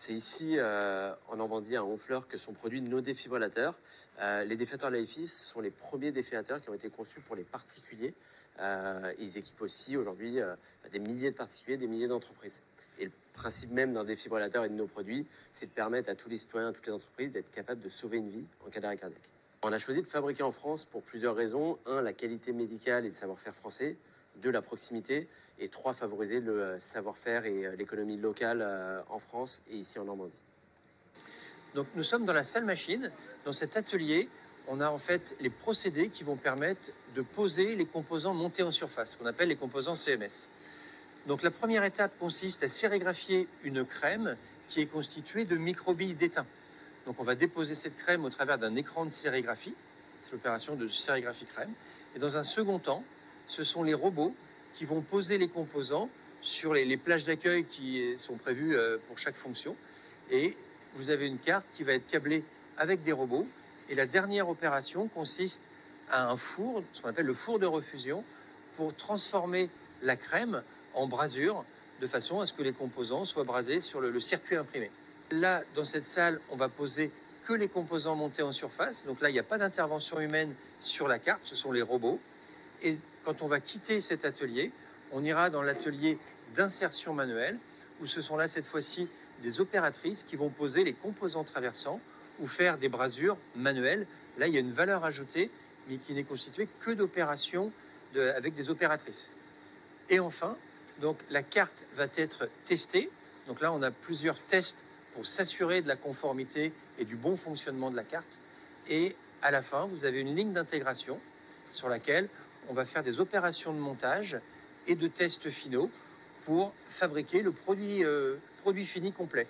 C'est ici, en Normandie, à Honfleur, que sont produits nos défibrillateurs. Les défibrillateurs LifeEase sont les premiers défibrillateurs qui ont été conçus pour les particuliers. Ils équipent aussi aujourd'hui des milliers de particuliers, des milliers d'entreprises. Et le principe même d'un défibrillateur et de nos produits, c'est de permettre à tous les citoyens, à toutes les entreprises d'être capables de sauver une vie en cas d'arrêt cardiaque. On a choisi de fabriquer en France pour plusieurs raisons. 1, la qualité médicale et le savoir-faire français. 2, la proximité. Et 3, favoriser le savoir-faire et l'économie locale en France et ici en Normandie. Donc nous sommes dans la salle machine. Dans cet atelier, on a en fait les procédés qui vont permettre de poser les composants montés en surface, qu'on appelle les composants CMS. Donc la première étape consiste à sérigraphier une crème qui est constituée de microbilles d'étain. Donc on va déposer cette crème au travers d'un écran de sérigraphie. C'est l'opération de sérigraphie crème. Et dans un second temps, ce sont les robots qui vont poser les composants sur les plages d'accueil qui sont prévues pour chaque fonction. Et vous avez une carte qui va être câblée avec des robots. Et la dernière opération consiste à un four, ce qu'on appelle le four de refusion, pour transformer la crème en brasure de façon à ce que les composants soient brasés sur le circuit imprimé. Là, dans cette salle, on va poser que les composants montés en surface. Donc là, il n'y a pas d'intervention humaine sur la carte, ce sont les robots. Et quand on va quitter cet atelier, on ira dans l'atelier d'insertion manuelle, où ce sont là, cette fois-ci, des opératrices qui vont poser les composants traversants ou faire des brasures manuelles. Là, il y a une valeur ajoutée, mais qui n'est constituée que d'opérations avec des opératrices. Et enfin, donc, la carte va être testée. Donc là, on a plusieurs tests pour s'assurer de la conformité et du bon fonctionnement de la carte. Et à la fin, vous avez une ligne d'intégration sur laquelle on va faire des opérations de montage et de tests finaux pour fabriquer le produit fini complet.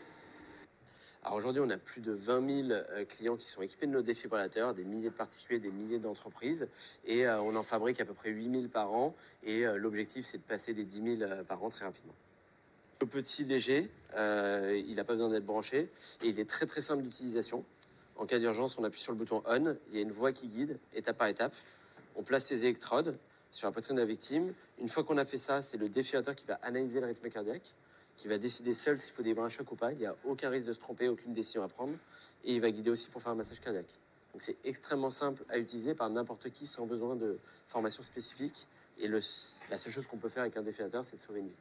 Alors aujourd'hui, on a plus de 20 000 clients qui sont équipés de nos défibrillateurs, des milliers de particuliers, des milliers d'entreprises. Et on en fabrique à peu près 8 000 par an. Et l'objectif, c'est de passer les 10 000 par an très rapidement. Le petit léger, il n'a pas besoin d'être branché. Et il est très très simple d'utilisation. En cas d'urgence, on appuie sur le bouton ON. Il y a une voix qui guide, étape par étape. On place les électrodes sur la poitrine de la victime. Une fois qu'on a fait ça, c'est le défibrillateur qui va analyser le rythme cardiaque, qui va décider seul s'il faut délivrer un choc ou pas. Il n'y a aucun risque de se tromper, aucune décision à prendre. Et il va guider aussi pour faire un massage cardiaque. Donc c'est extrêmement simple à utiliser par n'importe qui sans besoin de formation spécifique. Et la seule chose qu'on peut faire avec un défibrillateur, c'est de sauver une vie.